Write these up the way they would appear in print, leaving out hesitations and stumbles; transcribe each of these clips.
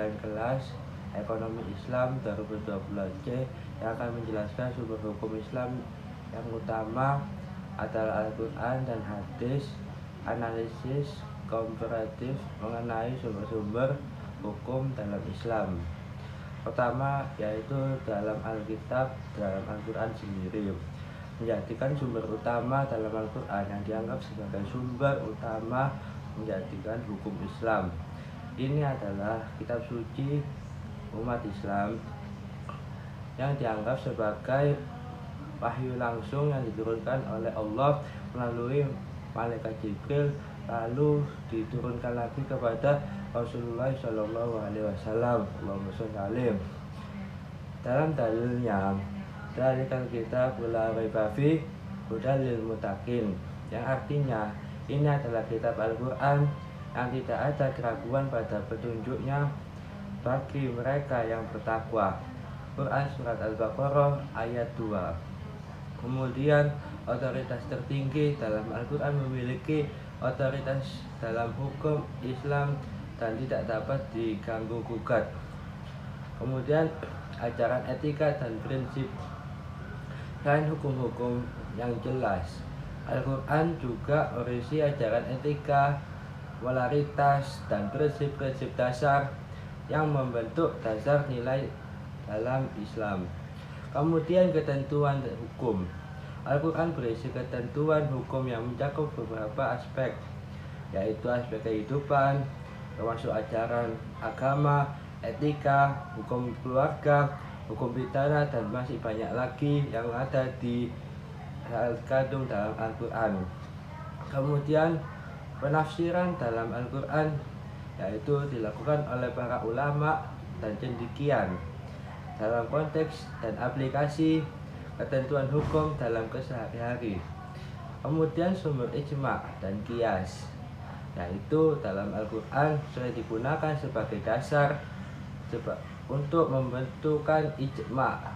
pelajaran kelas Ekonomi Islam 2020C yang akan menjelaskan sumber hukum Islam yang utama adalah Al-Quran dan hadis, analisis komparatif mengenai sumber-sumber hukum dalam Islam. Pertama yaitu dalam Alkitab, dalam Al-Quran sendiri. Menjadikan sumber utama dalam Al-Quran yang dianggap sebagai sumber utama menjadikan hukum Islam. Ini adalah kitab suci umat Islam yang dianggap sebagai wahyu langsung yang diturunkan oleh Allah melalui malaikat Jibril, lalu diturunkan lagi kepada Rasulullah Shallallahu Alaihi Wasallam. Allahumma sholli alaihi. Dalam dalilnya, dzalikal kitab la raiba fihi hudal lil muttaqin, yang artinya ini adalah kitab Al-Quran yang tidak ada keraguan pada petunjuknya bagi mereka yang bertakwa. Quran surat Al-Baqarah ayat 2. Kemudian otoritas tertinggi dalam Al-Quran memiliki otoritas dalam hukum Islam dan tidak dapat diganggu gugat. Kemudian ajaran etika dan prinsip. Selain hukum-hukum yang jelas, Al-Quran juga berisi ajaran etika, moralitas, dan prinsip-prinsip dasar yang membentuk dasar nilai dalam Islam. Kemudian ketentuan hukum. Al-Quran berisi ketentuan hukum yang mencakup beberapa aspek, yaitu aspek kehidupan, termasuk ajaran agama, etika, hukum keluarga, hukum pidana, dan masih banyak lagi yang ada di terkandung dalam Al-Quran. Kemudian penafsiran dalam Al-Quran yaitu dilakukan oleh para ulama dan cendekian dalam konteks dan aplikasi ketentuan hukum dalam kesehari-hari. Kemudian sumber ijma dan qiyas, yaitu dalam Al-Quran sudah digunakan sebagai dasar untuk membentukkan ijma,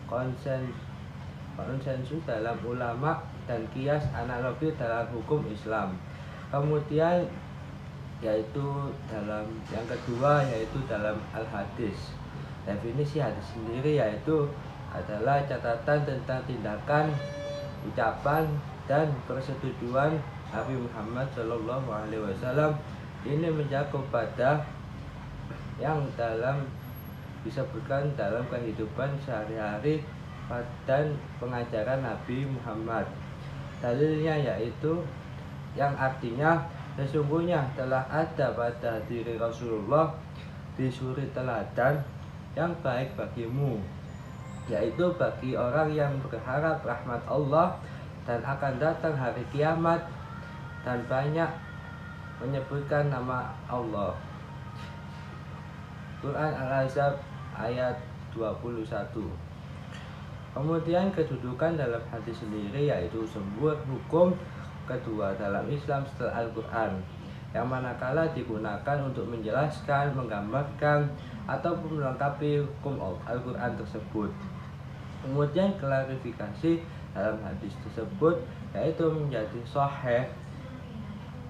konsensus dalam ulama, dan qiyas analogi dalam hukum Islam. Kemudian yaitu dalam yang kedua yaitu dalam al-hadis. Definisi hadis sendiri yaitu adalah catatan tentang tindakan, ucapan, dan persetujuan Nabi Muhammad Shallallahu Alaihi Wasallam. Ini mencakup pada yang dalam disebutkan dalam kehidupan sehari-hari dan pengajaran Nabi Muhammad. Dalilnya yaitu yang artinya sesungguhnya telah ada pada diri Rasulullah di suri teladan yang baik bagimu, yaitu bagi orang yang berharap rahmat Allah dan akan datang hari kiamat dan banyak menyebutkan nama Allah. Quran Al-Ahzab ayat 21. Kemudian kedudukan dalam hadis sendiri yaitu sumber hukum kedua dalam Islam setelah Al-Quran, yang manakala digunakan untuk menjelaskan, menggambarkan, ataupun melengkapi hukum Al-Quran tersebut. Kemudian klarifikasi dalam hadis tersebut yaitu menjadi sahih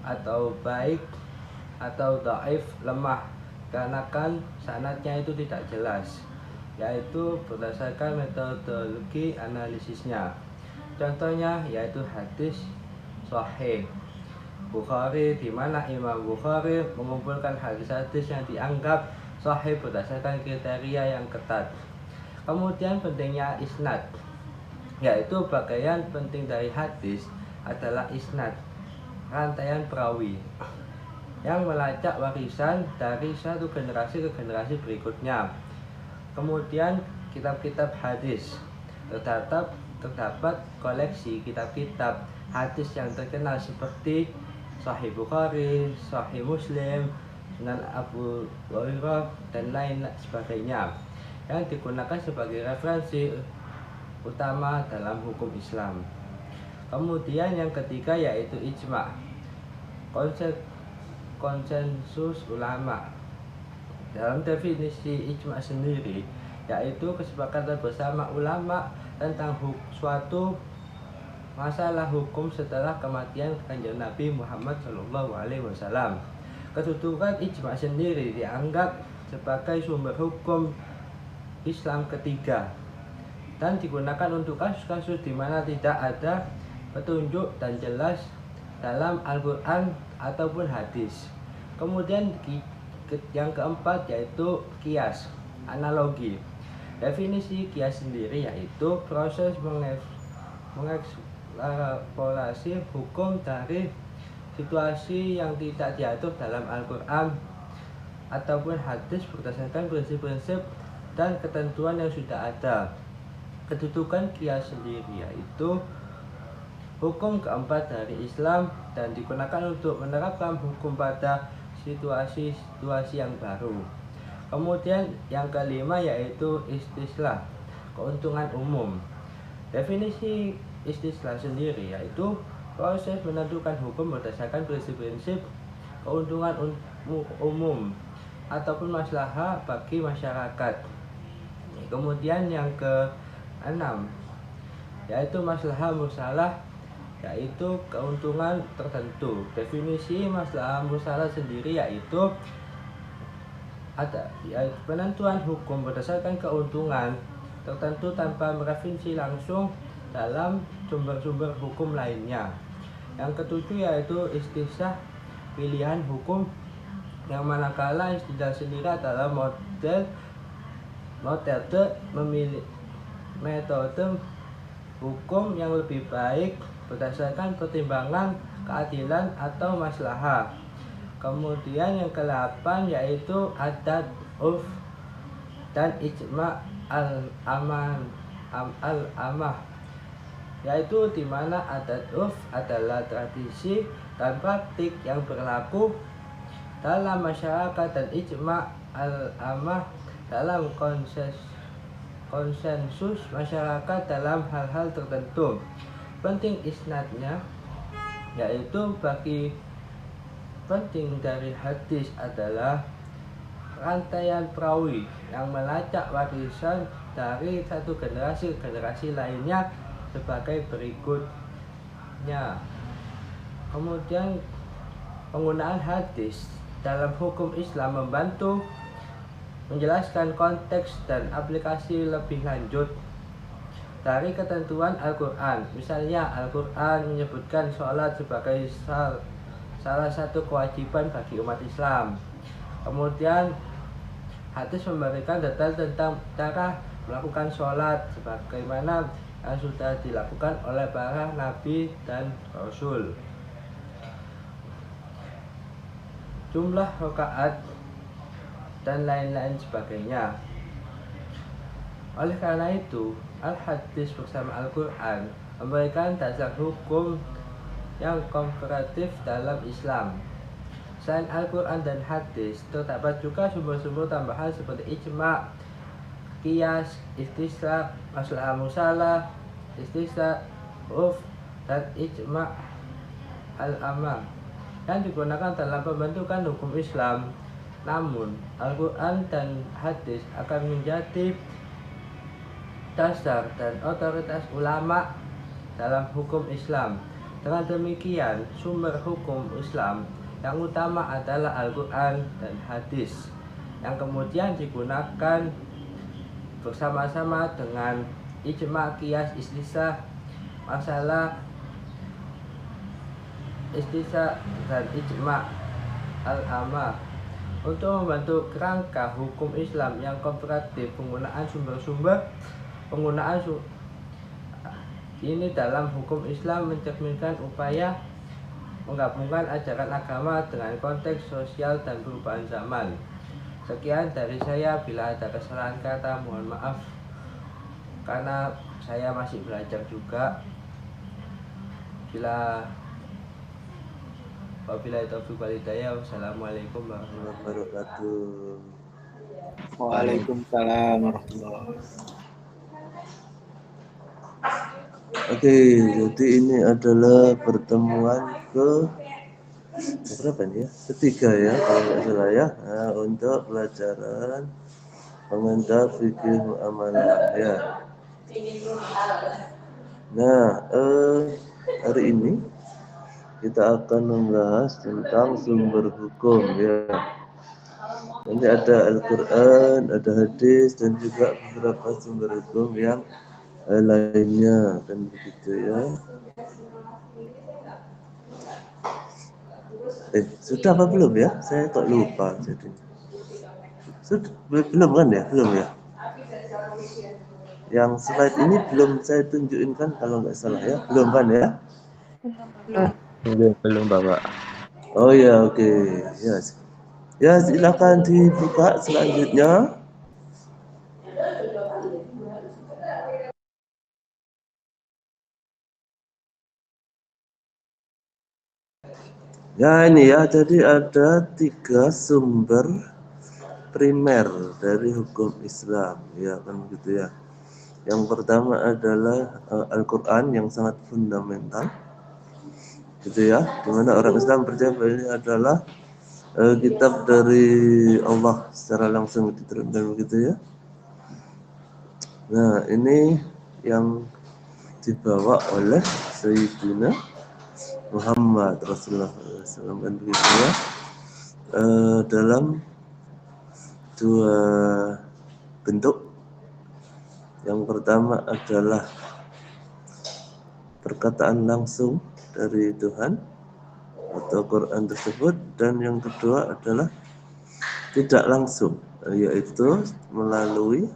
atau baik atau dhaif, lemah, karena kan sanadnya itu tidak jelas, yaitu berdasarkan metodologi analisisnya. Contohnya yaitu hadis sahih Bukhari, di mana Imam Bukhari mengumpulkan hadis-hadis yang dianggap sahih berdasarkan kriteria yang ketat. Kemudian pentingnya isnad, yaitu bagian penting dari hadis adalah isnad, rantaian perawi yang melacak warisan dari satu generasi ke generasi berikutnya. Kemudian kitab-kitab hadis, terdapat koleksi kitab-kitab hadis yang terkenal seperti Sahih Bukhari, Sahih Muslim, Sunan Abu Hurairah, dan lain sebagainya, yang digunakan sebagai referensi utama dalam hukum Islam. Kemudian yang ketiga yaitu ijma, konsensus ulama. Dalam definisi ijma sendiri yaitu kesepakatan bersama ulama tentang suatu masalah hukum setelah kematian kanjeng Nabi Muhammad Shallallahu Alaihi Wasallam. Kedudukan ijma sendiri dianggap sebagai sumber hukum Islam ketiga dan digunakan untuk kasus-kasus di mana tidak ada petunjuk dan jelas dalam Al-Quran ataupun hadis. Kemudian yang keempat yaitu kias, analogi. Definisi kias sendiri yaitu proses mengekstrapolasi hukum dari situasi yang tidak diatur dalam Al-Quran ataupun hadis berdasarkan prinsip-prinsip dan ketentuan yang sudah ada. Kedudukan kias sendiri yaitu hukum keempat dari Islam dan digunakan untuk menerapkan hukum pada situasi-situasi yang baru. Kemudian yang kelima yaitu istislah, keuntungan umum. Definisi istislah sendiri yaitu proses menentukan hukum berdasarkan prinsip-prinsip keuntungan umum ataupun maslahah bagi masyarakat. Kemudian yang ke-6 yaitu maslahah mursalah, yaitu keuntungan tertentu. Definisi maslahah mursalah sendiri yaitu penentuan hukum berdasarkan keuntungan tertentu tanpa merevisi langsung dalam sumber-sumber hukum lainnya. Yang ketujuh yaitu istisah, pilihan hukum, yang manakala istisah sendiri adalah metode hukum yang lebih baik berdasarkan pertimbangan keadilan atau maslahah. Kemudian yang ke-8 yaitu adat, urf, dan ijma' al-amah, yaitu di mana adat urf adalah tradisi dan praktik yang berlaku dalam masyarakat dan ijma' al-amah dalam konsensus masyarakat dalam hal-hal tertentu. Penting isnadnya yaitu penting dari hadis adalah rantaian perawi yang melacak warisan dari satu generasi ke generasi lainnya sebagai berikutnya. Kemudian penggunaan hadis dalam hukum Islam membantu menjelaskan konteks dan aplikasi lebih lanjut dari ketentuan Al-Quran. Misalnya Al-Quran menyebutkan sholat sebagai salah satu kewajiban bagi umat Islam. Kemudian hadis memberikan detail tentang cara melakukan sholat sebagaimana yang sudah dilakukan oleh para nabi dan rasul. Jumlah rakaat dan lain-lain sebagainya. Oleh karena itu, Al-Hadis bersama Al-Quran memberikan dasar hukum yang komparatif dalam Islam. Selain Al-Quran dan hadis, terdapat juga sumber-sumber tambahan seperti ijma', qiyas, istisna, maslahah mursalah, istisna, urf, dan ijma' al-amah yang digunakan dalam pembentukan hukum Islam. Namun, Al-Quran dan hadis akan menjadi dasar dan otoritas ulama dalam hukum Islam. Dengan demikian, sumber hukum Islam yang utama adalah Al-Quran dan hadis, yang kemudian digunakan bersama-sama dengan ijma', qiyas, istisna, masalah, istisna, dan ijma' al-amah untuk membantu kerangka hukum Islam yang komparatif. Penggunaan ini dalam hukum Islam mencerminkan upaya menggabungkan ajaran agama dengan konteks sosial dan perubahan zaman. Sekian dari saya, bila ada kesalahan kata mohon maaf karena saya masih belajar juga. Wabillahi taufiq wal hidayah. Wassalamualaikum warahmatullahi wabarakatuh. Waalaikumsalam warahmatullahi wabarakatuh. Oke, jadi ini adalah pertemuan berapa nih ya? Ketiga ya, kalau nggak salah ya. Nah, untuk pelajaran komentar fikih muamalah ya. Nah, hari ini kita akan membahas tentang sumber hukum ya. Nanti ada Al-Quran, ada hadis, dan juga beberapa sumber hukum yang lainnya, kan begitu ya. Sudah apa belum ya? Saya kok lupa jadi. Sudah, belum kan ya? Belum ya? Yang slide ini belum saya tunjukin kan kalau nggak salah ya? Belum kan ya? Belum Bapak. Oh ya, oke. Ya. Ya, silakan dibuka selanjutnya. Ya ini ya, jadi ada 3 sumber primer dari hukum Islam, ya kan begitu ya. Yang pertama adalah Al-Quran yang sangat fundamental, gitu ya. Dimana orang Islam percaya bahwa ini adalah kitab dari Allah secara langsung diturunkan begitu ya. Nah ini yang dibawa oleh Sayyidina Muhammad Rasulullah SAW kan begitu ya. Dalam 2 bentuk. Yang pertama adalah perkataan langsung dari Tuhan atau Quran tersebut, dan yang kedua adalah tidak langsung, yaitu melalui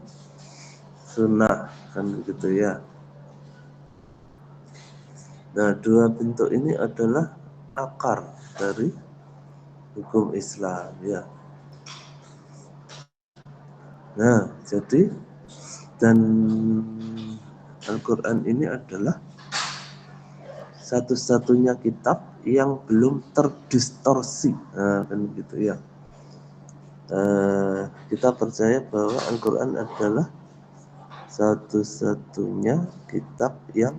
sunnah, kan begitu ya. Nah, 2 bentuk ini adalah akar dari hukum Islam ya. Nah, jadi dan Al-Quran ini adalah satu-satunya kitab yang belum terdistorsi, nah, kan gitu ya. Kita percaya bahwa Al-Quran adalah satu-satunya kitab yang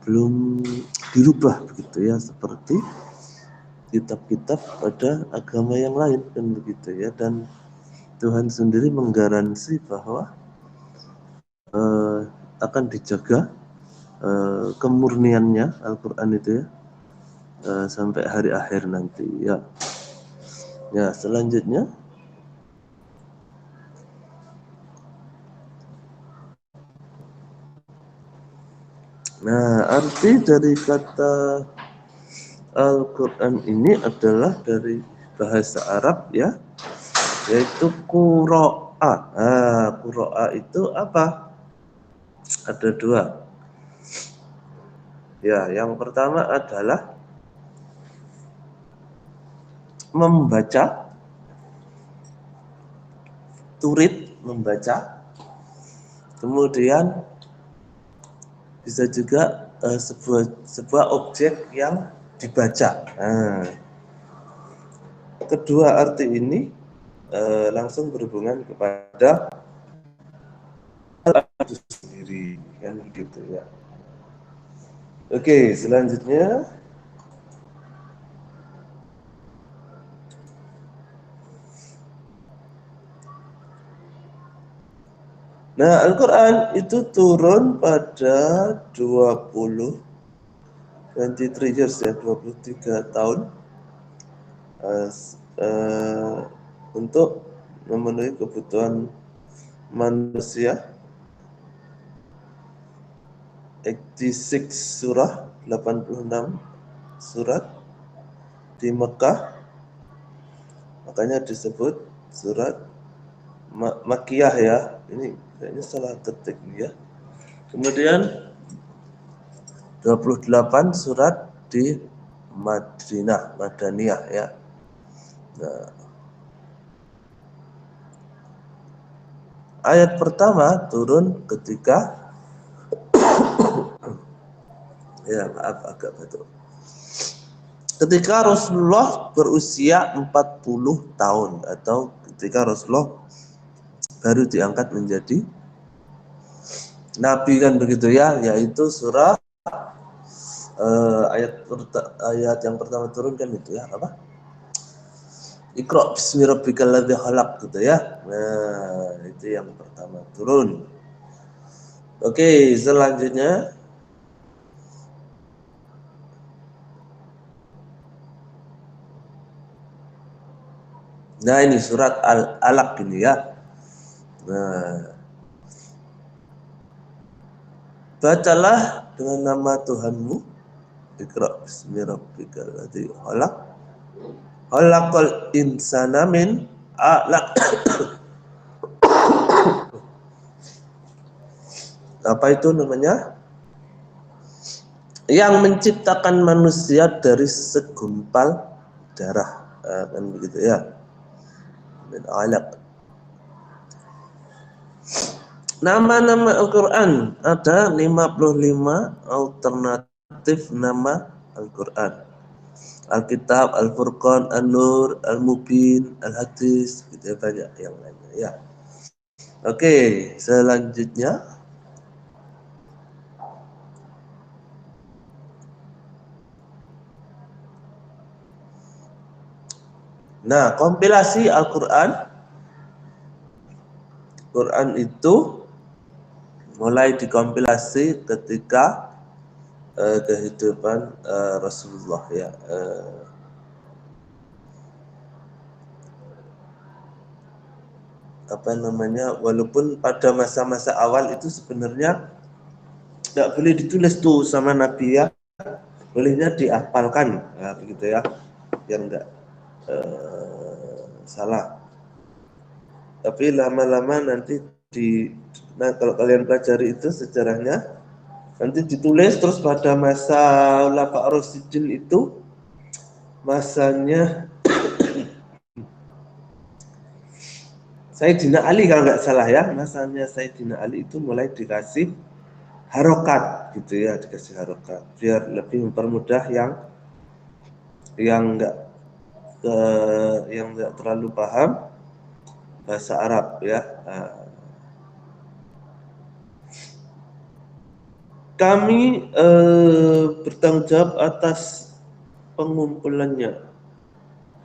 belum dirubah begitu ya, seperti kitab-kitab pada agama yang lain, kan begitu ya. Dan Tuhan sendiri menggaransi bahwa akan dijaga kemurniannya Al-Quran itu ya, sampai hari akhir nanti ya. Ya, selanjutnya arti dari kata Al-Quran ini adalah dari bahasa Arab ya, yaitu qura'a. Qura'a itu apa? Ada 2. Ya, yang pertama adalah membaca, turid, membaca. Kemudian bisa juga sebuah objek yang dibaca. Kedua arti ini langsung berhubungan kepada itu sendiri, kan begitu ya. Oke, selanjutnya Al-Quran itu turun pada 23 years ya, 23 tahun untuk memenuhi kebutuhan manusia. 86 surah, 86 surat di Mekah, makanya disebut surat Makkiyah ya. Ini kayaknya salah ketik nih ya. Kemudian 28 surat di Madinah, Madaniyah ya. Nah, ayat pertama turun ketika ya maaf agak batuk. Ketika Rasulullah berusia 40 tahun atau ketika Rasulullah baru diangkat menjadi Nabi, kan begitu ya, yaitu surah ayat yang pertama turun kan itu ya, apa? Iqra bismi rabbikal ladzi khalaq gitu ya. Nah, itu yang pertama turun. Oke, selanjutnya Nah ini surat Al-Alaq ini ya. Nah, bacalah dengan nama Tuhanmu. Iqra bismi rabbikal ladzi khalaq. Khalaqal insana min 'alaq. Apa itu namanya? Yang menciptakan manusia dari segumpal darah. Kan begitu ya. Min 'alaq. Nama-nama Al-Quran ada 55 alternatif nama Al-Quran. Alkitab, Al-Furqan, An-Nur, Al-Mubin, Al-Hadis, gitu ya, banyak yang lainnya ya. Oke, selanjutnya nah, kompilasi Al-Quran. Quran itu mulai dikompilasi ketika kehidupan Rasulullah ya. Apa namanya, walaupun pada masa-masa awal itu sebenarnya tidak boleh ditulis tuh sama Nabi ya, bolehnya dihafalkan ya, begitu ya, yang enggak salah. Tapi lama-lama nanti nah kalau kalian pelajari itu sejarahnya, nanti ditulis terus pada masa Khulafa Rasyidin itu masanya Sayyidina Ali kalau nggak salah ya, masanya Sayyidina Ali itu mulai dikasih harokat gitu ya, dikasih harokat biar lebih mempermudah yang nggak terlalu paham bahasa Arab ya. Kami bertanggung jawab atas pengumpulannya.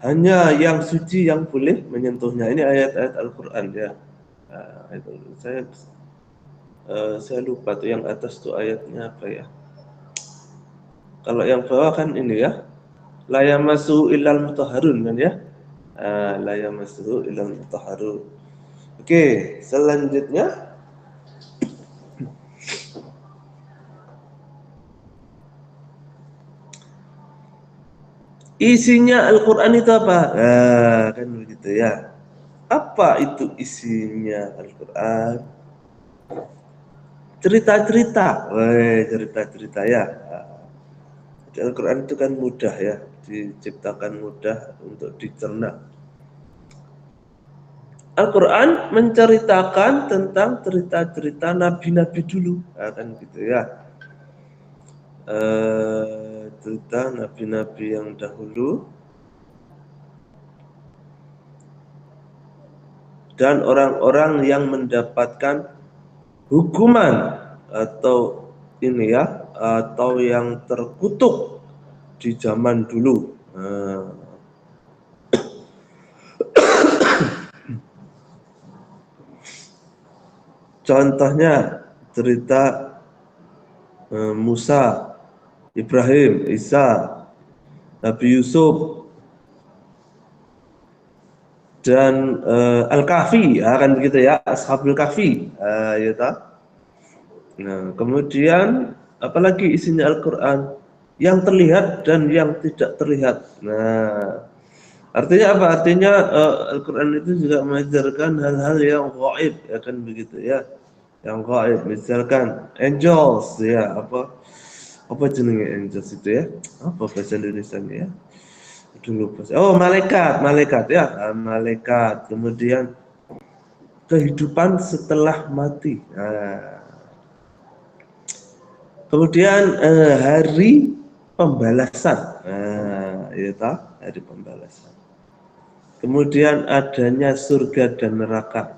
Hanya yang suci yang boleh menyentuhnya. Ini ayat-ayat Al-Quran ya. Saya lupa tuh yang atas tuh ayatnya apa ya. Kalau yang bawah kan ini ya. La yamassuhu illal mutahharun kan ya. La yamassuhu illal mutahharun. Oke, selanjutnya isinya Al-Quran itu apa? Kan begitu ya. Apa itu isinya Al-Quran? Cerita-cerita. Cerita-cerita ya. Al-Quran itu kan mudah ya, diciptakan mudah untuk dicerna. Al-Quran menceritakan tentang cerita-cerita nabi-nabi dulu, kan gitu ya. Cerita nabi-nabi yang dahulu dan orang-orang yang mendapatkan hukuman atau ini ya, atau yang terkutuk di zaman dulu. Contohnya cerita Musa, Ibrahim, Isa, Nabi Yusuf, dan Al-Kahfi, kan begitu ya, Ashabul Kahfi, ya tak? Nah, kemudian apalagi isinya Al-Quran yang terlihat dan yang tidak terlihat. Nah, artinya apa? Artinya Al-Quran itu juga mengajarkan hal-hal yang gaib, ya kan begitu ya, yang gaib. Misalkan angels, ya apa jenenge angels itu ya? Apa bahasa Indonesianya ya? Dulu malaikat ya, malaikat. Kemudian kehidupan setelah mati. Kemudian hari pembalasan, ya tak? Hari pembalasan. Kemudian adanya surga dan neraka.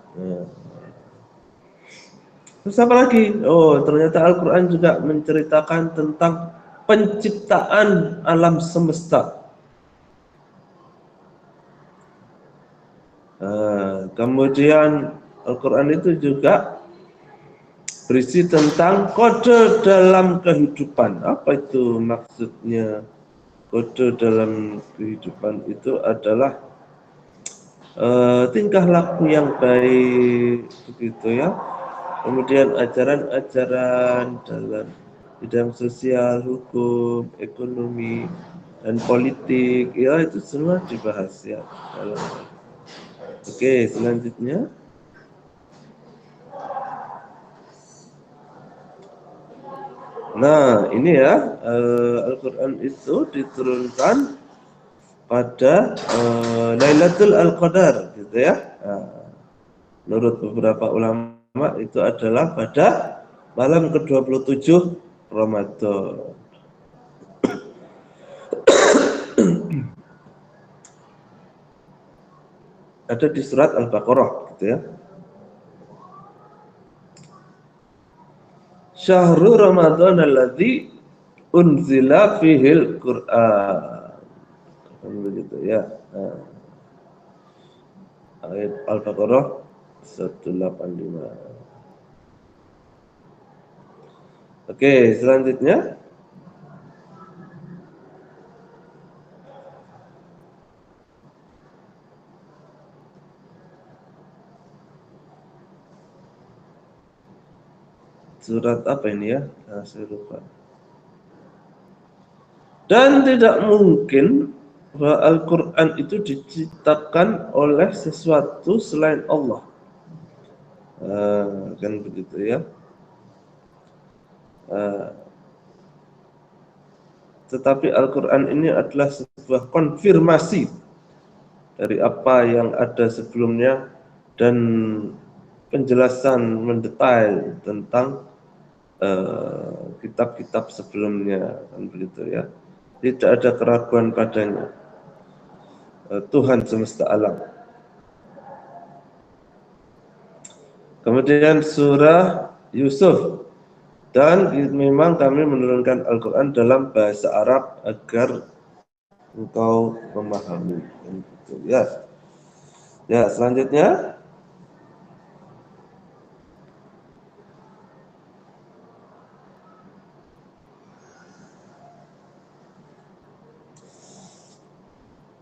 Terus apa lagi? Oh, ternyata Al-Quran juga menceritakan tentang penciptaan alam semesta. Kemudian Al-Quran itu juga berisi tentang kode dalam kehidupan. Apa itu maksudnya? Kode dalam kehidupan itu adalah tingkah laku yang baik begitu ya. Kemudian ajaran-ajaran dalam bidang sosial, hukum, ekonomi, dan politik, ya itu semua dibahas ya dalam. Oke, selanjutnya. Nah, ini ya, Al-Quran itu diturunkan pada Lailatul Al-Qadar, gitu ya. Nah, menurut beberapa ulama itu adalah pada malam ke-27 Ramadan. Ada di surat Al-Baqarah, gitu ya. Syahrul Ramadan alladzi unzila fihil Qur'an. Begitu ya. Nah, ayat Al-Baqarah 185. Oke, selanjutnya surat apa ini ya? Nah, saya lupa. Dan tidak mungkin bahwa Al-Quran itu diciptakan oleh sesuatu selain Allah. Kan begitu ya. Tetapi Al-Quran ini adalah sebuah konfirmasi dari apa yang ada sebelumnya dan penjelasan mendetail tentang kitab-kitab sebelumnya, kan begitu ya. Tidak ada keraguan padanya. Tuhan semesta alam. Kemudian surah Yusuf, dan memang kami menurunkan Al-Quran dalam bahasa Arab agar engkau memahami. Ya, ya selanjutnya.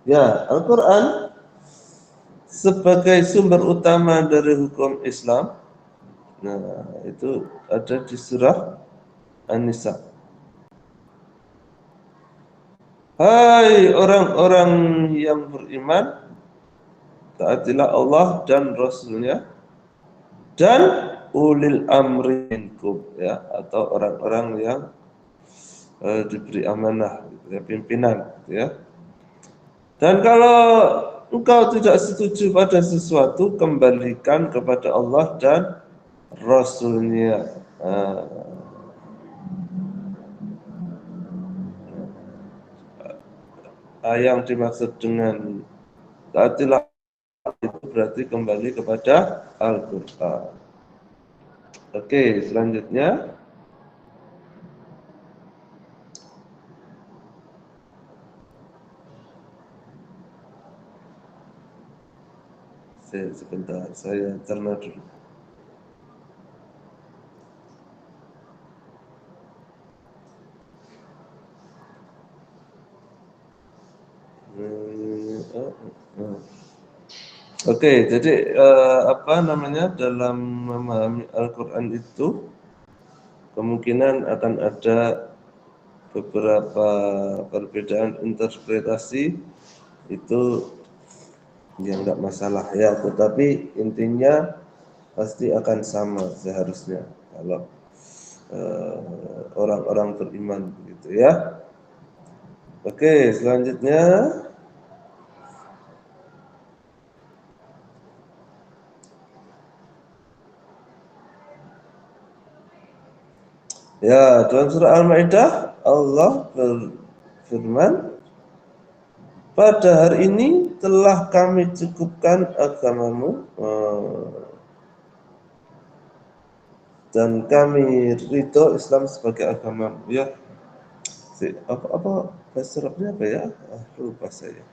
Ya, Al-Quran sebagai sumber utama dari hukum Islam. Nah, itu ada di surah An-Nisa. Hai orang-orang yang beriman, taatilah Allah dan Rasulnya dan ulil amri minkum, ya, atau orang-orang yang diberi amanah, gitu ya, pimpinan, gitu ya. Dan kalau engkau tidak setuju pada sesuatu, kembalikan kepada Allah dan Rasulnya. Yang dimaksud dengan taatilah itu berarti kembali kepada Al-Quran. Oke, selanjutnya. Sebentar, saya cerna dulu. Oke, jadi apa namanya, dalam memahami Al-Quran itu kemungkinan akan ada beberapa perbedaan interpretasi, itu ya nggak masalah ya, tetapi intinya pasti akan sama seharusnya kalau orang-orang beriman begitu ya. Oke, selanjutnya. Ya, dalam surah Al-Maidah Allah berfirman, pada hari ini telah kami cukupkan agamamu dan kami ridho Islam sebagai agamamu. Ya, apa bahasa Arabnya apa ya? Lupa saya.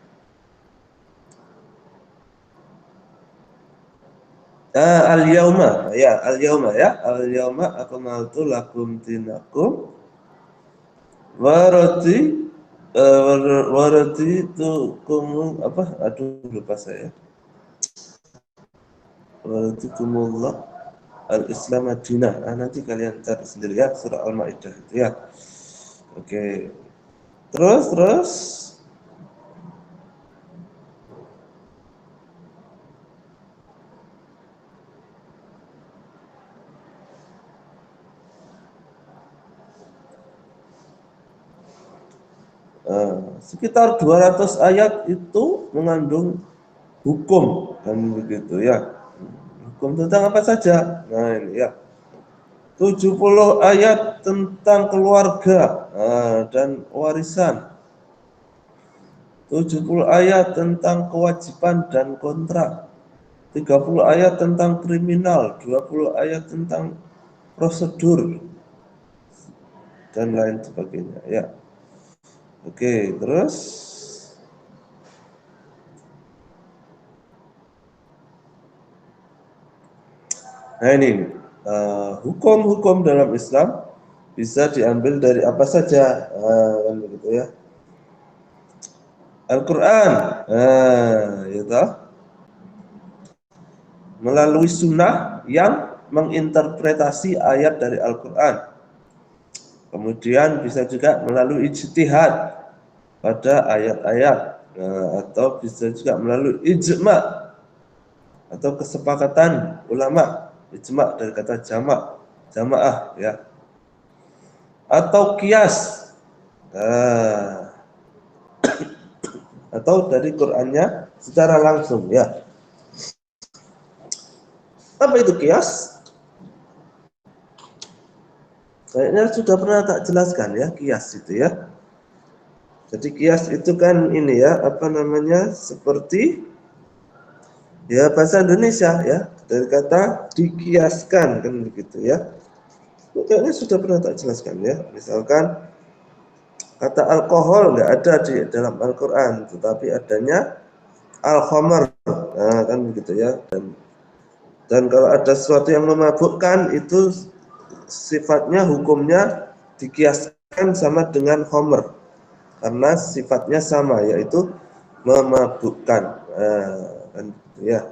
Al-yauma, ya, al-yauma ya. Al-yauma akmaltu lakum dinakum warati itu apa? Aduh, lupa saya. Waradikumullah al-Islam Madinah. Nanti kalian cari sendiri ya, surah Al-Maidah itu ya. Oke. Terus sekitar 200 ayat itu mengandung hukum dan begitu ya. Hukum tentang apa saja? Nah, ini ya. 70 ayat tentang keluarga dan warisan. 70 ayat tentang kewajiban dan kontrak. 30 ayat tentang kriminal, 20 ayat tentang prosedur dan lain sebagainya ya. Oke, terus nah ini hukum-hukum dalam Islam bisa diambil dari apa saja, kan begitu ya. Al-Quran, ya toh, melalui sunnah yang menginterpretasi ayat dari Al-Quran. Kemudian bisa juga melalui ijtihad pada ayat-ayat, atau bisa juga melalui ijma atau kesepakatan ulama. Ijma dari kata jamaah ya, atau kias, atau dari Qur'annya secara langsung ya. Apa itu kias? Kayaknya sudah pernah tak jelaskan ya, kias itu ya. Jadi kias itu kan ini ya, apa namanya, seperti ya bahasa Indonesia ya, dari kata dikiaskan kan begitu ya. Kayaknya sudah pernah tak jelaskan ya. Misalkan kata alkohol nggak ada di dalam Al-Quran, tetapi adanya al-khamar, kan begitu ya. Dan kalau ada sesuatu yang memabukkan itu sifatnya, hukumnya dikiaskan sama dengan khamr karena sifatnya sama, yaitu memabukkan, kan gitu ya.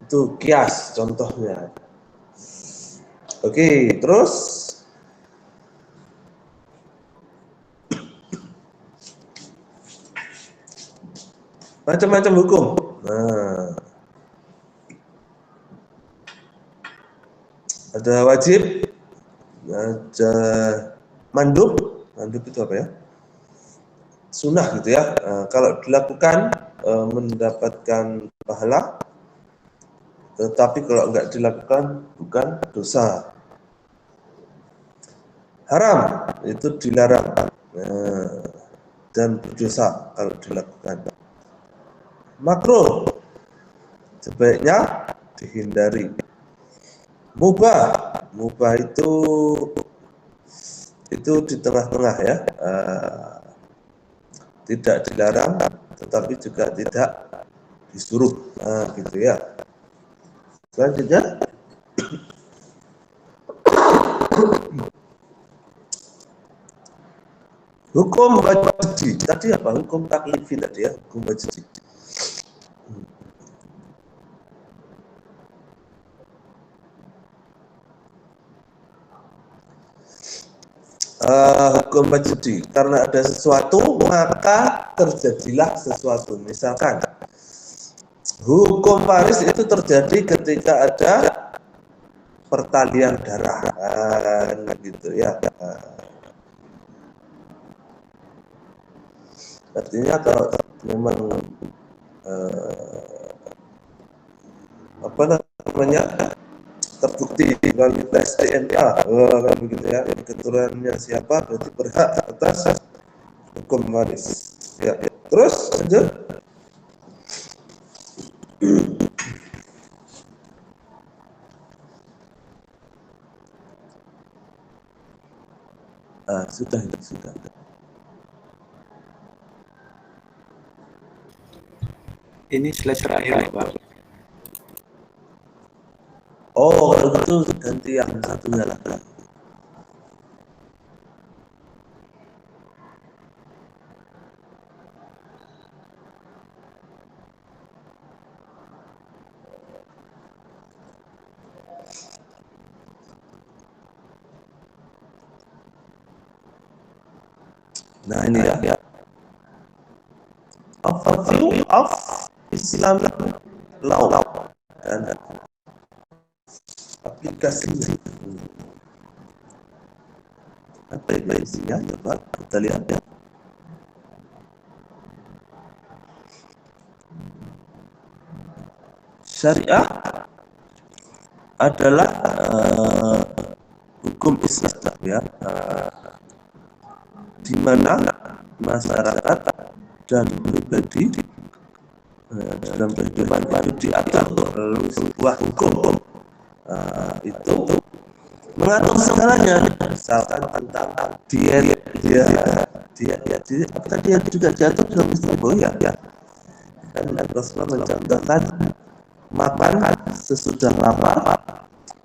Itu kias contohnya. Oke, terus macam-macam hukum. Ada wajib, ada mandub. Mandub itu apa ya? Sunnah gitu ya. Kalau dilakukan mendapatkan pahala, tetapi kalau enggak dilakukan bukan dosa. Haram itu dilarang dan berdosa kalau dilakukan. Makruh sebaiknya dihindari. Mubah itu di tengah-tengah ya, tidak dilarang tetapi juga tidak disuruh, gitu ya. Selanjutnya hukum wajib. Tadi apa? Hukum taklifi tadi ya, hukum wajib. Hukum wajib, karena ada sesuatu maka terjadilah sesuatu. Misalkan hukum waris itu terjadi ketika ada pertalian darah, gitu ya. Artinya kalau memang apa namanya, terbukti melalui tes DNA, kan begitu ya, keturunannya siapa berarti berhak atas hukum waris ya. Terus lanjut. Sudah. Ini slide terakhir ya Pak. Oh, kalau gitu ganti yang satunya lah. Nah ini ya, overview of Islamic law dan aplikasinya. Apa itu isinya? Coba kita lihat ya. Syariah adalah hukum Islam ya, di mana masyarakat dan pribadi dalam kehidupan itu diatur melalui sebuah hukum itu mengatur segalanya, misalkan tentang diet apa diet juga diatur dalam Islam ya. Dan Rasulullah mencontohkan makan sesudah lapar,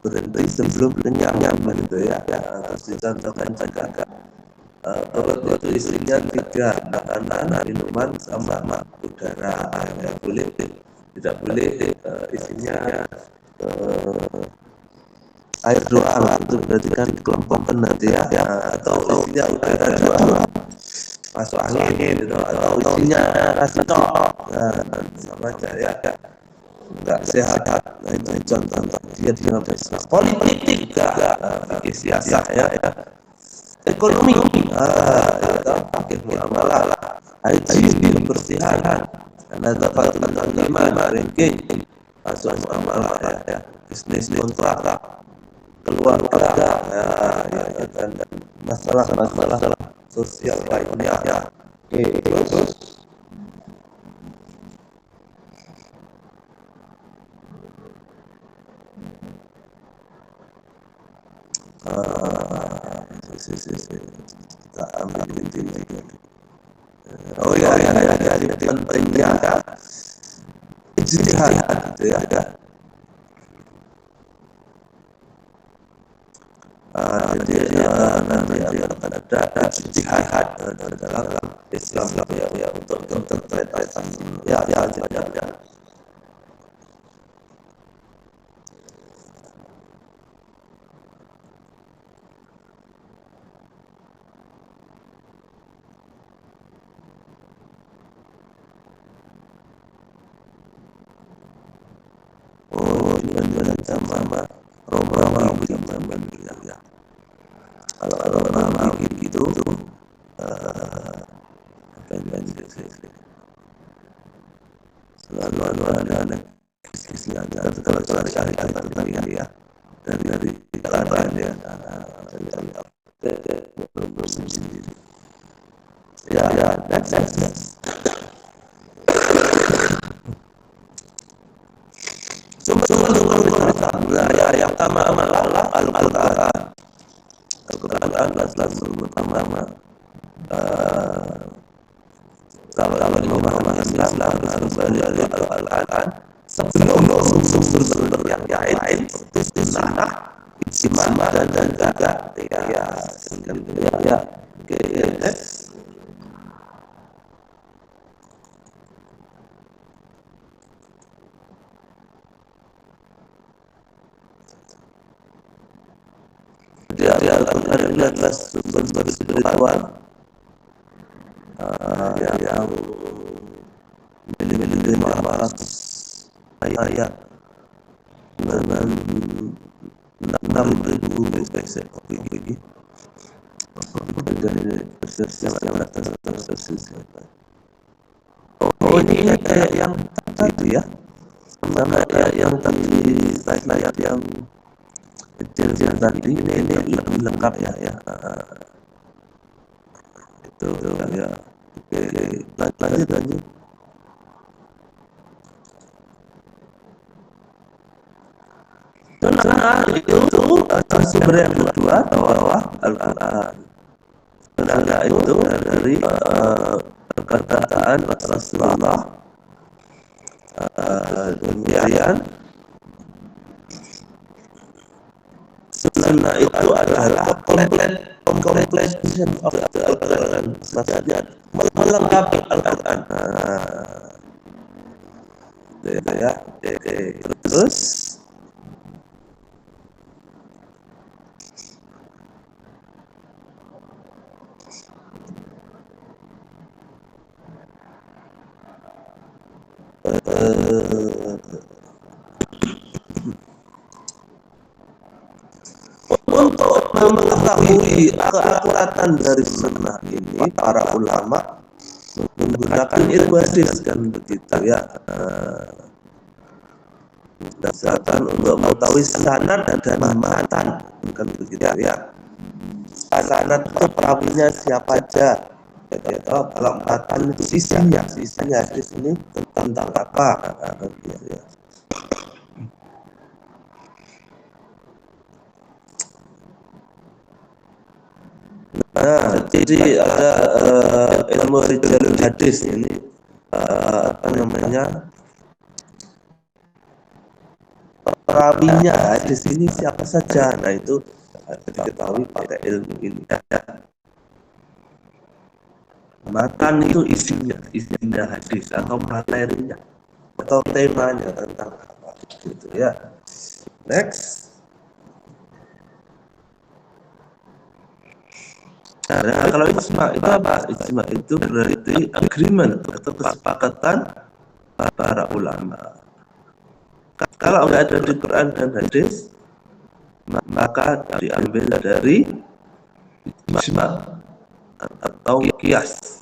berhenti sebelum kenyang gitu ya. Terus dicontohkan juga perut itu isinya 3 makanan, minuman sama udara. Tidak boleh isinya air doang, itu berarti kan kelompokan nanti ya, atau isinya udara doang masuk angin gitu, atau isinya tok, sama aja ya, nggak sehat. Nah itu contoh dia dalam politik juga, fikih siasat ya, ekonomi, fikih muamalah, haji, kebersihan, nadafatul iman, ranking, masuk muamalah ya, bisnis kontrak, keluarga ya, dan masalah sosial lainnya ya. Oke, terus kita ambil intinya. Oh ya, pentingnya ijtihad gitu ya. Jadi nanti akan ada ijtihad dalam Islam ya, untuk interpretasi ya. Oh, jualan sama Romawi zaman ya. Kalau Romawi gitu, selalu ada kisahnya. Kalau cari tentang ya, dari kalangan ya, dari muslim sendiri. Ya, that's. Sumber ya yang pertama adalah Al-Quran. Al-Quran sumber pertama. Kalau di pemahaman Islam harus dari Al-Quran sebelum sumber yang lain seperti sunnah, ijma dan juga ya. Oke, next. Dia Al-Quran adalah sumber spiritual yang memiliki 500 ayat dengan 6.000 baca kopi dari versi yang atas versi. Oh ini kayak yang tadi ya, sama kayak yang tadi slide yang kecil tadi, ini lebih lengkap ya. Itu ya. Oke, lanjut. Nah, itu sumber yang kedua bahwa Al-Quran. Nah, itu dari perkataan Rasulullah. Kemudian sunnah itu adalah completion of the Al-Quran, maksudnya melengkapi Al-Quran. Ya, terus untuk mengetahui keakuratan dari sunnah ini, para ulama menggunakan ilmu hadis kan begitu ya. Misalkan untuk mengetahui sanad dan matan kan begitu ya. Sanad itu perawinya siapa aja. Kalau matan itu isinya hadis ini tentang apa gitu ya. Nah, jadi ada ilmu rijalul hadis ini apa namanya, perawinya hadis ini siapa saja. Nah itu diketahui pakai ilmu ini. Matan itu isinya hadis atau materinya atau temanya tentang apa gitu ya. Next. Nah, kalau ijma itu apa? Ijma itu berarti agreement atau kesepakatan para ulama. Kalau nggak ada di Quran dan hadis, maka diambil dari ijma atau qiyas.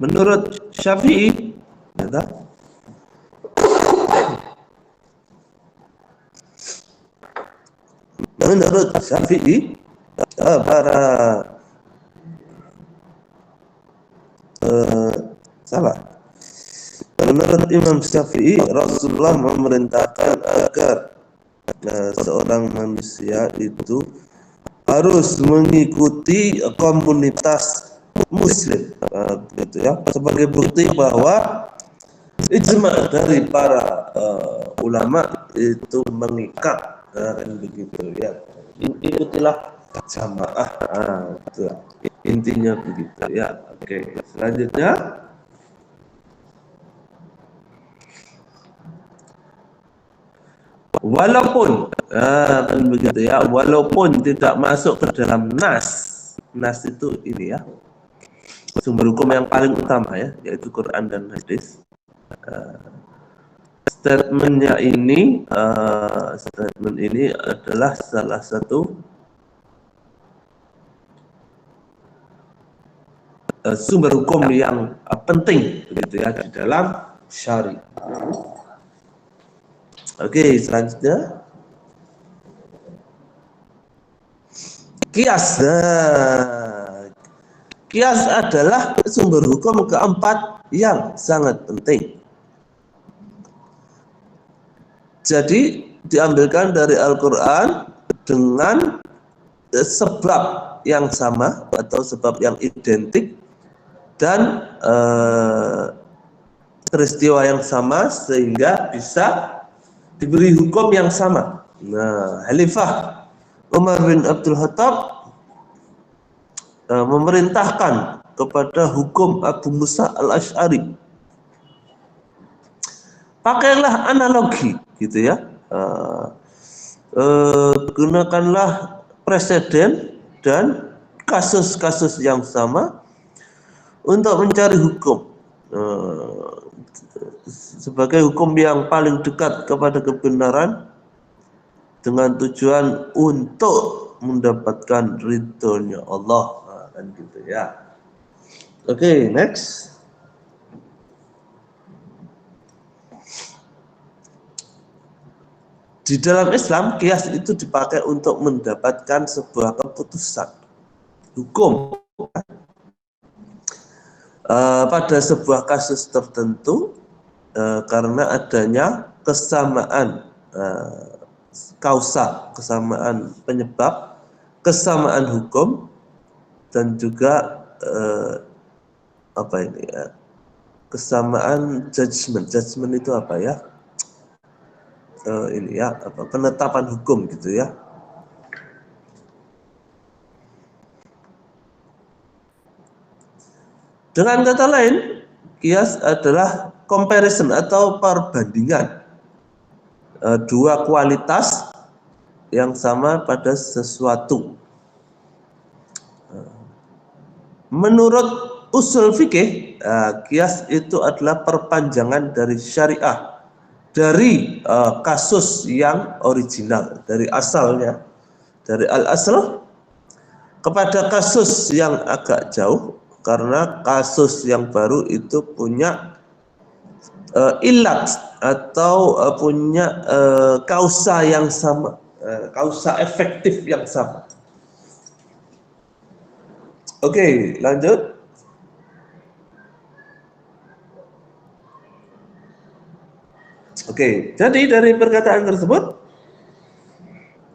Menurut Syafi'i, para salah. Menurut Imam Syafi'i, Rasulullah memerintahkan agar seorang manusia itu harus mengikuti komunitas Muslim, gitu ya, sebagai bukti bahwa ijma dari para ulama itu mengikat, kan begitu ya. Ikutilah jamaah, itu intinya begitu ya. Oke, selanjutnya. Walaupun kan begitu ya, walaupun tidak masuk ke dalam nas itu ini ya, sumber hukum yang paling utama ya, yaitu Quran dan hadis. Statement ini adalah salah satu sumber hukum yang penting begitu ya di dalam syariat. Oke, selanjutnya qiyas. Qiyas adalah sumber hukum keempat yang sangat penting. Jadi diambilkan dari Al-Quran dengan sebab yang sama atau sebab yang identik dan peristiwa yang sama sehingga bisa diberi hukum yang sama. Nah, Khalifah Umar bin Abdul Khattab memerintahkan kepada hukum Abu Musa al-Ash'ari, pakailah analogi gitu ya, gunakanlah preseden dan kasus-kasus yang sama untuk mencari hukum sebagai hukum yang paling dekat kepada kebenaran dengan tujuan untuk mendapatkan ridhonya Allah. Nah, kan gitu ya. Oke, next. Di dalam Islam, qiyas itu dipakai untuk mendapatkan sebuah keputusan hukum pada sebuah kasus tertentu karena adanya kesamaan kausa, kesamaan penyebab, kesamaan hukum, dan juga kesamaan judgement. Judgement itu apa ya? Ini ya, penetapan hukum gitu ya. Dengan kata lain, qiyas adalah comparison atau perbandingan dua kualitas yang sama pada sesuatu menurut usul fikih, kias itu adalah perpanjangan dari syariah, dari kasus yang original, dari asalnya, dari al-asl kepada kasus yang agak jauh, karena kasus yang baru itu punya ilat atau punya kausa yang sama, kausa efektif yang sama. Oke, lanjut. Oke, jadi dari perkataan tersebut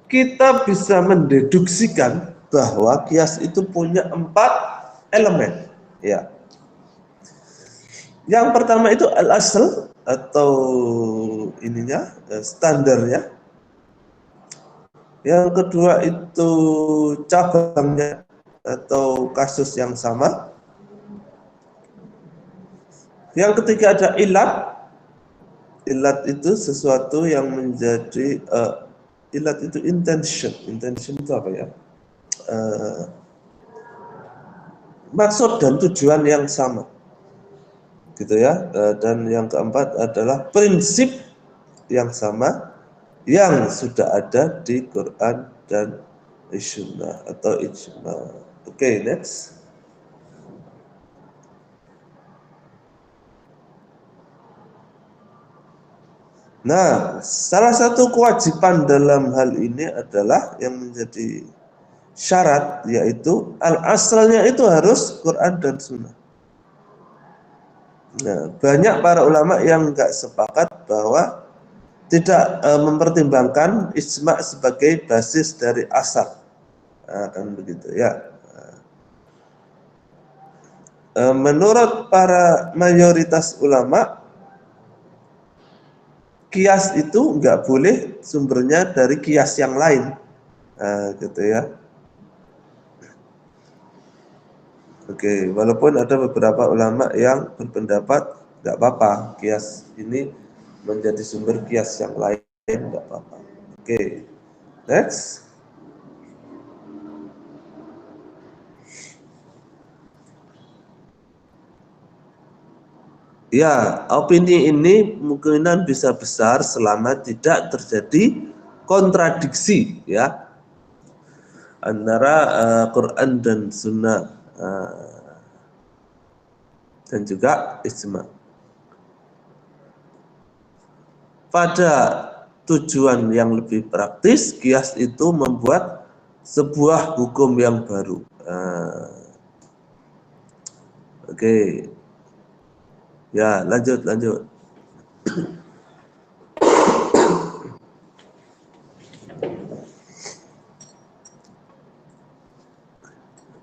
kita bisa mendeduksikan bahwa kias itu punya 4 elemen. Ya. Yang pertama itu al-asl atau ininya standarnya. Yang kedua itu cabangnya atau kasus yang sama. Yang ketiga ada ilat. Ilat itu sesuatu yang menjadi ilat itu intention. Intention itu apa ya? Maksud dan tujuan yang sama, gitu ya. Dan yang keempat adalah prinsip yang sama yang sudah ada di Quran dan Sunnah atau ijma. Oke, next. Nah, salah satu kewajiban dalam hal ini adalah yang menjadi syarat, yaitu al-asalnya itu harus Quran dan Sunnah. Nah, banyak para ulama yang nggak sepakat bahwa tidak mempertimbangkan ijma sebagai basis dari asal. Nah, kan begitu ya. Menurut para mayoritas ulama, kias itu nggak boleh sumbernya dari kias yang lain, gitu ya. Oke, walaupun ada beberapa ulama yang berpendapat nggak apa-apa kias ini menjadi sumber kias yang lain, nggak apa-apa. Oke, next. Ya, opini ini kemungkinan bisa besar selama tidak terjadi kontradiksi ya antara Quran dan Sunnah dan juga ijma. Pada tujuan yang lebih praktis, kias itu membuat sebuah hukum yang baru. Oke. Ya, lanjut.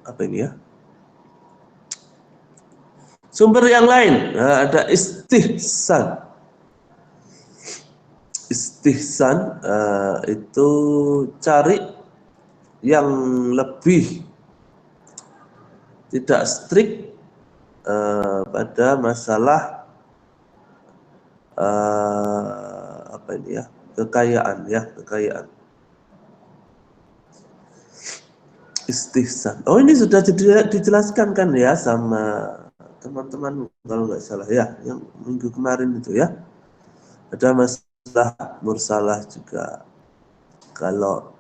Apa ini ya? Sumber yang lain, ada istihsan. Istihsan itu cari yang lebih tidak strict pada masalah apa ini ya, kekayaan. Istihsan. Oh, ini sudah dijelaskan kan ya sama teman-teman kalau nggak salah ya, yang minggu kemarin itu ya. Ada masalah mursalah juga. Kalau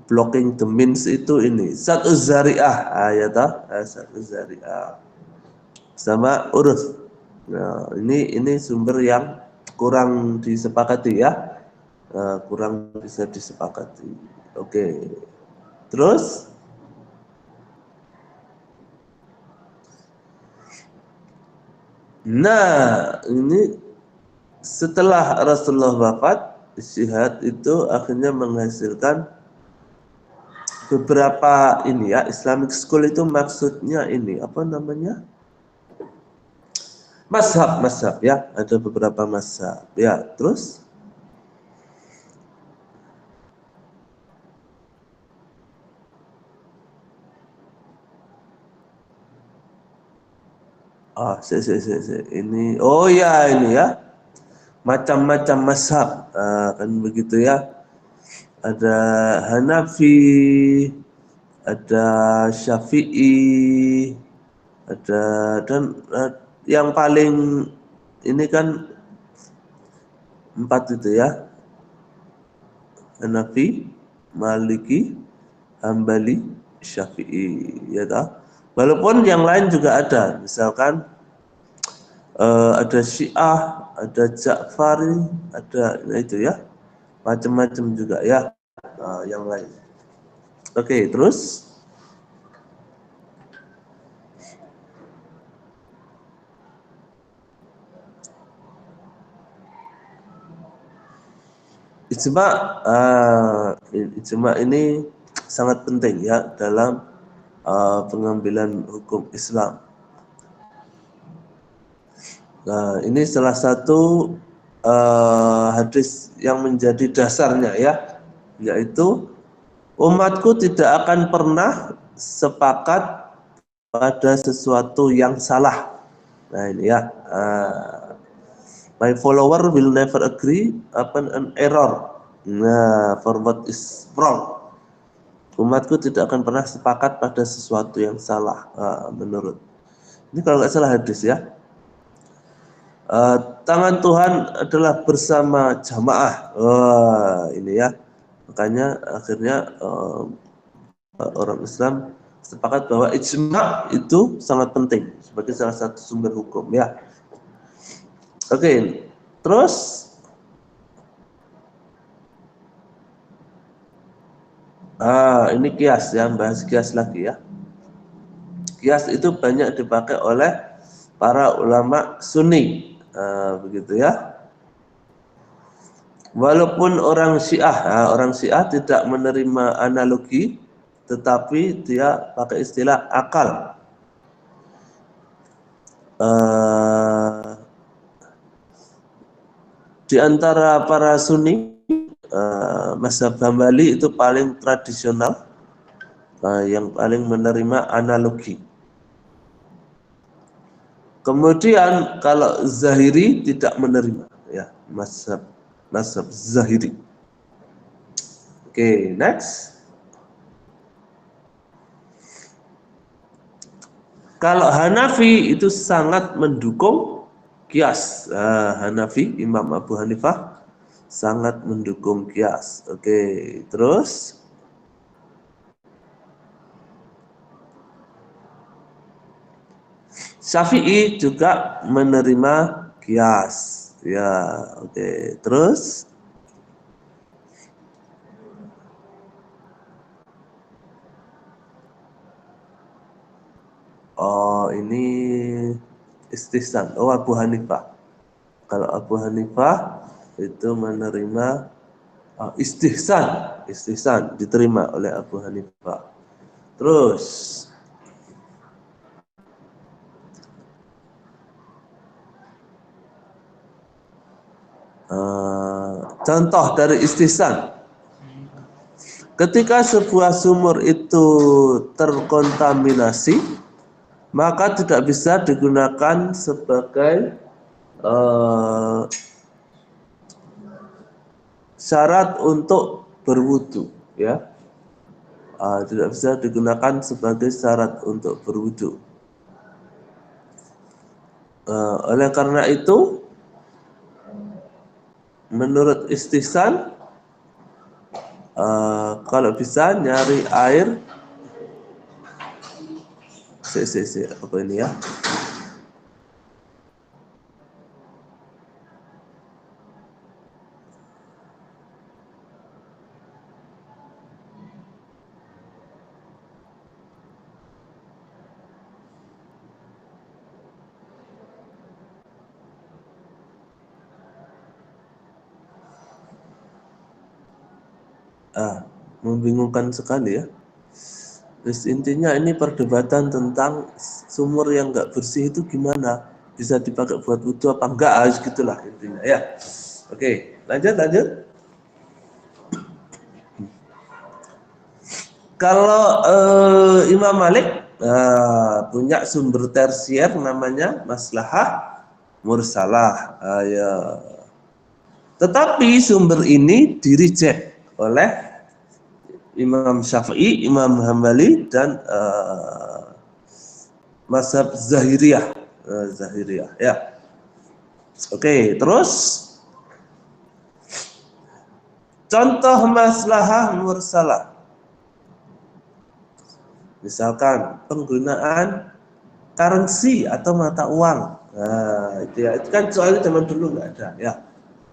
blocking the means itu ini satuz zari'ah, ya toh, satuz zari'ah sama urus. Nah, ini sumber yang kurang disepakati ya, kurang bisa disepakati. Oke, terus nah ini setelah Rasulullah wafat, ijtihad itu akhirnya menghasilkan beberapa ini ya. Islamic school itu maksudnya ini apa namanya, mazhab ya, ada beberapa mazhab ya. Terus ini, oh ya, ini ya, macam-macam mazhab, kan begitu ya. Ada Hanafi, ada Syafi'i, Ada dan yang paling ini kan 4 itu ya. Hanafi, Maliki, Hambali, Syafi'i, ya toh. Walaupun yang lain juga ada, misalkan ada Syiah, ada Ja'fari, ada itu ya, macam-macam juga ya, yang lain. Oke, terus ijma, ijma ini sangat penting ya dalam pengambilan hukum Islam. Nah, ini salah satu hadis yang menjadi dasarnya ya, yaitu umatku tidak akan pernah sepakat pada sesuatu yang salah. Nah ini ya, my follower will never agree upon an error. Nah, for what is wrong. Umatku tidak akan pernah sepakat pada sesuatu yang salah, menurut. Ini kalau nggak salah hadis ya. Tangan Tuhan adalah bersama jamaah. Ini ya. Makanya akhirnya orang Islam sepakat bahwa ijma itu sangat penting sebagai salah satu sumber hukum ya. Oke, terus ini kias ya, bahas kias lagi ya. Kias itu banyak dipakai oleh para ulama Sunni, begitu ya. Walaupun orang Syiah tidak menerima analogi, tetapi dia pakai istilah akal. Di antara para Sunni, mazhab Hambali itu paling tradisional, yang paling menerima analogi. Kemudian kalau Zahiri tidak menerima, ya mazhab Zahiri. Oke, next. Kalau Hanafi itu sangat mendukung kias. Hanafi, Imam Abu Hanifah sangat mendukung kias. Oke, terus Syafi'i juga menerima kias. Ya, oke. Terus ini istihsan. Abu Hanifah. Kalau Abu Hanifah itu menerima istihsan diterima oleh Abu Hanifah. Terus contoh dari istihsan, ketika sebuah sumur itu terkontaminasi, maka tidak bisa digunakan sebagai syarat untuk berwudu, ya. Tidak bisa digunakan sebagai syarat untuk berwudu. Oleh karena itu, menurut istihsan, kalau bisa nyari air, apa ini ya? Membingungkan sekali ya. Terus intinya ini perdebatan tentang sumur yang nggak bersih itu gimana, bisa dipakai buat wudhu apa enggak, gitulah intinya ya. Oke, lanjut. Kalau Imam Malik punya sumber tersier namanya maslahah mursalah, ya. Tetapi sumber ini di-reject oleh Imam Syafi'i, Imam Hambali, dan mazhab Zahiriyah. Zahiriyah ya. Oke, terus contoh maslahah mursalah. Misalkan penggunaan currency atau mata uang. Nah, itu kan soalnya zaman dulu nggak ada ya.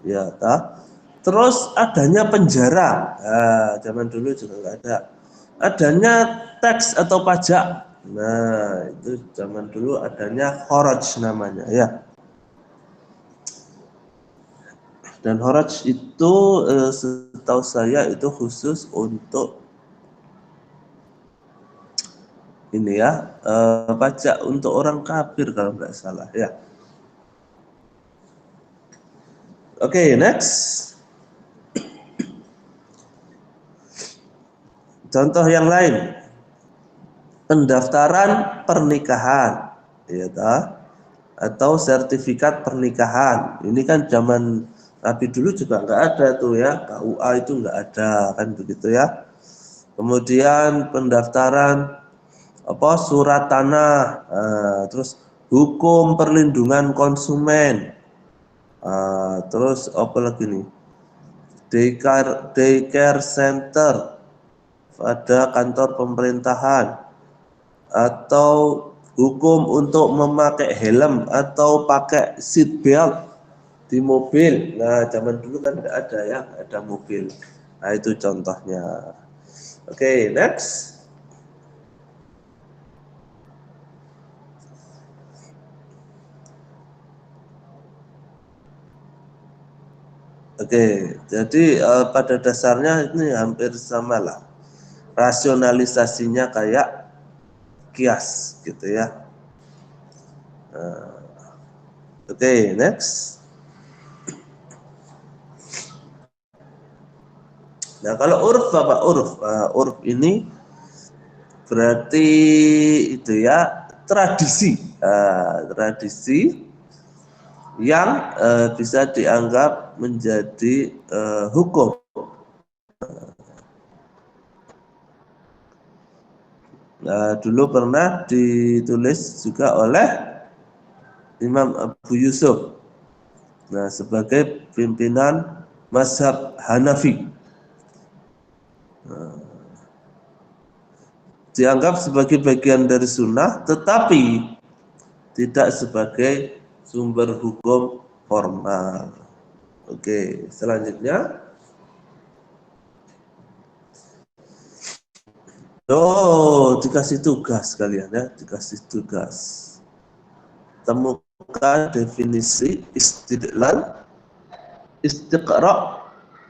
Ya, tak. Terus adanya penjara. Nah, zaman dulu juga nggak ada. Adanya tax atau pajak. Nah, itu zaman dulu adanya kharaj namanya ya. Dan kharaj itu setahu saya itu khusus untuk ini ya, pajak untuk orang kafir kalau nggak salah ya. Oke, next. Contoh yang lain, pendaftaran pernikahan, ya toh? Atau sertifikat pernikahan. Ini kan zaman Nabi dulu juga nggak ada tuh ya, KUA itu nggak ada kan begitu ya. Kemudian pendaftaran apa surat tanah, terus hukum perlindungan konsumen, terus apa lagi nih, daycare center pada kantor pemerintahan, atau hukum untuk memakai helm atau pakai seat belt di mobil. Nah, zaman dulu kan nggak ada ya, nggak ada mobil. Nah, itu contohnya. Oke, next. Oke, jadi pada dasarnya ini hampir sama lah. Rasionalisasinya kayak kias gitu ya. Oke, next. Nah, kalau urf apa urf? Urf ini berarti itu ya tradisi, tradisi yang bisa dianggap menjadi hukum. Nah, dulu pernah ditulis juga oleh Imam Abu Yusuf, nah, sebagai pimpinan mazhab Hanafi. Nah, dianggap sebagai bagian dari sunnah, tetapi tidak sebagai sumber hukum formal. Oke, selanjutnya. Oh, dikasih tugas kalian ya, dikasih tugas. Temukan definisi istidlal, istiqra,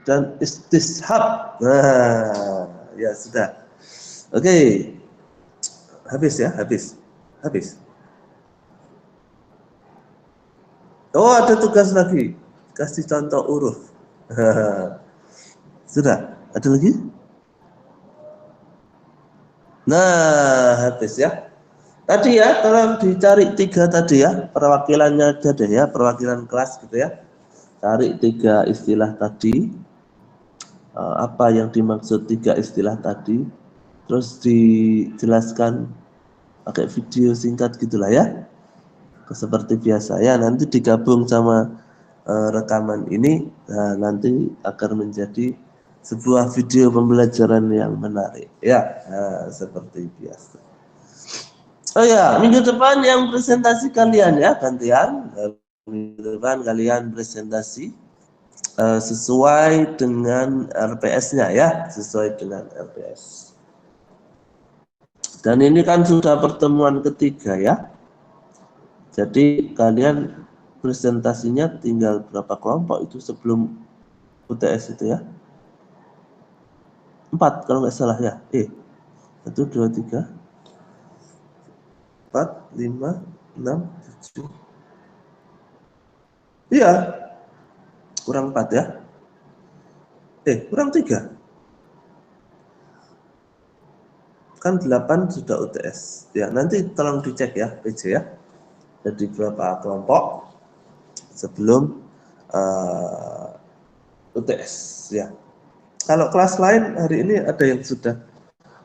dan istishab. Nah, ya sudah. Oke, habis ya, habis. Habis. Oh, ada tugas lagi. Kasih contoh huruf. Sudah, ada lagi? Nah, habis ya. Tadi ya, tolong dicari 3 tadi ya, perwakilannya aja deh ya, perwakilan kelas gitu ya. Cari 3 istilah tadi, apa yang dimaksud 3 istilah tadi, terus dijelaskan pakai video singkat gitulah ya, seperti biasa ya. Nanti digabung sama rekaman ini, nah, nanti akan menjadi sebuah video pembelajaran yang menarik ya, nah, seperti biasa. Oh ya, minggu depan yang presentasi kalian ya, gantian. Minggu depan kalian presentasi sesuai dengan RPS-nya ya, sesuai dengan RPS. Dan ini kan sudah pertemuan ketiga ya. Jadi kalian presentasinya tinggal berapa kelompok itu sebelum UTS itu ya? 4 kalau nggak salah ya. 1, 2, 3, 4, 5, 6, 7. Iya, kurang 4 ya. Kurang 3. Kan 8 sudah UTS. Ya, nanti tolong dicek ya PJ ya. Jadi berapa kelompok sebelum UTS ya. Kalau kelas lain hari ini ada yang sudah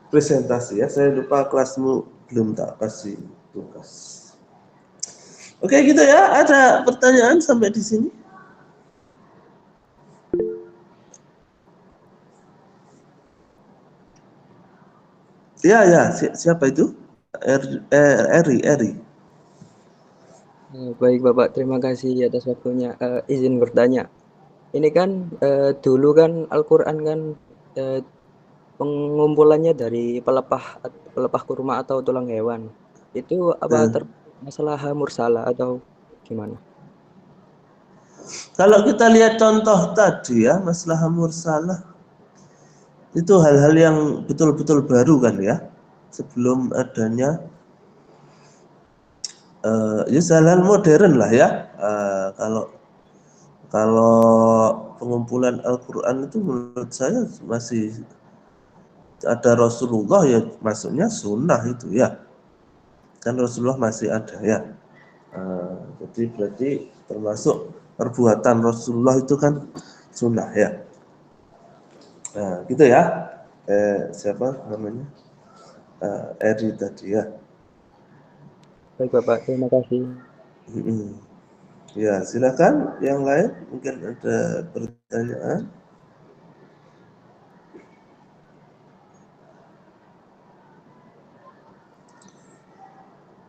presentasi ya. Saya lupa kelasmu belum tak kasih tugas. Oke gitu ya, ada pertanyaan sampai di sini? Ya, siapa itu? Eri. Baik Bapak, terima kasih atas waktunya. Izin bertanya. Ini kan dulu kan Al-Quran kan pengumpulannya dari pelepah kurma atau tulang hewan. Itu apa masalah mursalah atau gimana? Kalau kita lihat contoh tadi ya, masalah mursalah itu hal-hal yang betul-betul baru kan ya, sebelum adanya ya hal-hal modern lah ya. Kalau pengumpulan Al-Quran itu menurut saya masih ada Rasulullah ya, maksudnya sunnah itu ya, kan Rasulullah masih ada ya. Jadi berarti termasuk perbuatan Rasulullah itu kan sunnah ya. Nah, gitu ya. Siapa namanya? Eri tadi ya. Baik Bapak, terima kasih. Ya, silakan yang lain mungkin ada pertanyaan.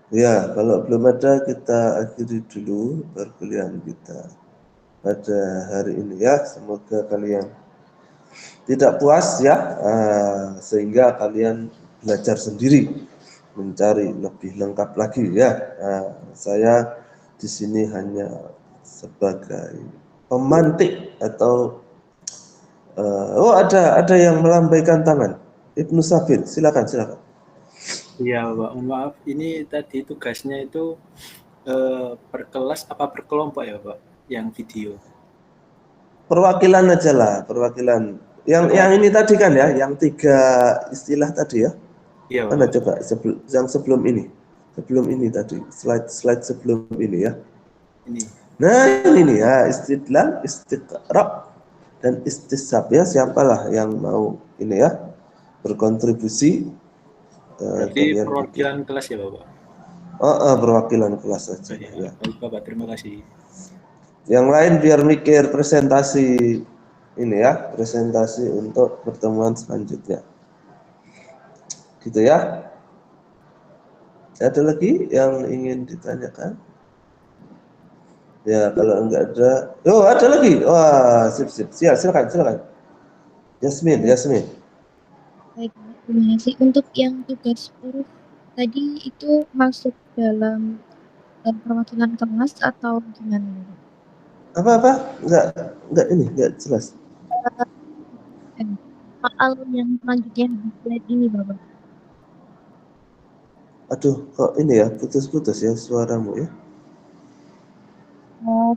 Ya, kalau belum ada kita akhiri dulu perkuliahan kita pada hari ini ya. Semoga kalian tidak puas ya, sehingga kalian belajar sendiri mencari lebih lengkap lagi ya. Saya di sini hanya sebagai pemantik atau ada yang melambaikan tangan. Ibnu Sabit, silakan. Iya, Pak. Maaf, ini tadi tugasnya itu per kelas apa per kelompok ya, Pak? Yang video. Perwakilan aja lah, perwakilan. Yang ini tadi kan ya, yang 3 istilah tadi ya. Iya, Mana Pak. coba yang sebelum ini. Sebelum ini tadi, slide sebelum ini ya. Ini. Nah, ini nih ya, istidlal, istiqra, dan istisab ya. Siapalah yang mau ini ya berkontribusi. Berarti perwakilan kelas ya, Bapak? Perwakilan kelas saja ya. Baik, Bapak, terima kasih. Yang lain biar mikir presentasi ini ya, presentasi untuk pertemuan selanjutnya. Gitu ya. Ada lagi yang ingin ditanyakan? Ya, kalau enggak ada. Oh, ada lagi. Wah, sip. Silakan. Yasmin. Baik, terima kasih. Untuk yang tugas huruf tadi itu masuk dalam perwakilan kelas atau gimana? Apa? Enggak jelas. Soal yang selanjutnya di slide ini, Bapak. Aduh, kok ini ya putus-putus ya suaramu ya.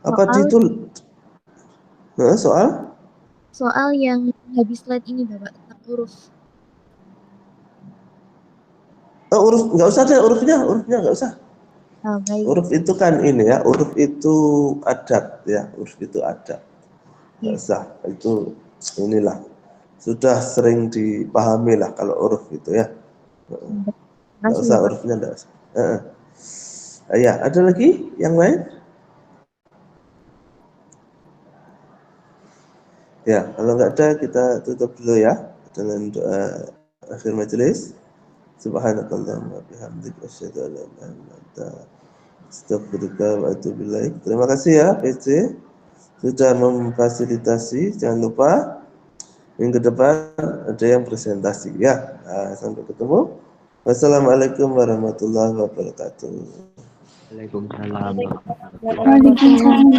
Apa titul? Soal? Soal yang habis slide ini, Bapak, tentang huruf. Huruf enggak usah deh, urufnya enggak usah. Baik. Huruf itu kan ini ya, huruf itu adat ya, huruf itu adat. Enggak usah, itu inilah. Sudah sering dipahami lah kalau huruf itu ya. Enggak usah, hurufnya enggak usah. Ya, ada lagi yang lain? Ya, kalau enggak ada kita tutup dulu ya dengan doa akhir majelis. Subhanakallahumma bihamdika asyhadu an la ilaha illa anta astaghfiruka wa atubu ilaik. Terima kasih ya PC sudah memfasilitasi. Jangan lupa minggu depan ada yang presentasi ya. Sampai ketemu. Wassalamualaikum warahmatullahi wabarakatuh. Waalaikumsalam. Waalaikumsalam.